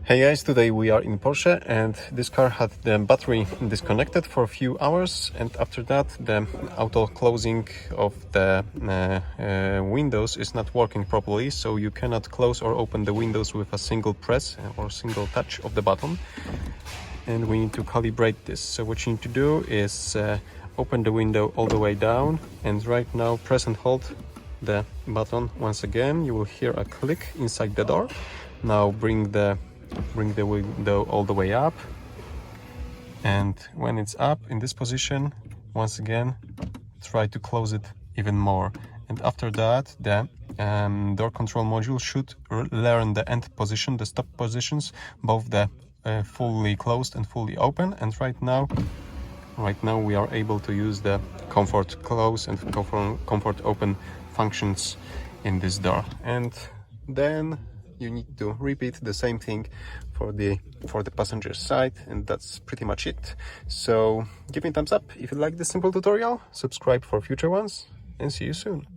Hey guys, today we are in Porsche and this car had the battery disconnected for a few hours, and after that the auto closing of the windows is not working properly, so you cannot close or open the windows with a single press or single touch of the button, and we need to calibrate this. So what you need to do is open the window all the way down, and right now press and hold the button once again. You will hear a click inside the door. Now bring the window all the way up, and when it's up in this position, once again try to close it even more, and after that the door control module should learn the end position, the stop positions, both the fully closed and fully open. And right now we are able to use the comfort close and comfort open functions in this door, and then you need to repeat the same thing for the passenger side, and that's pretty much it. So give me a thumbs up if you like this simple tutorial, subscribe for future ones, and see you soon.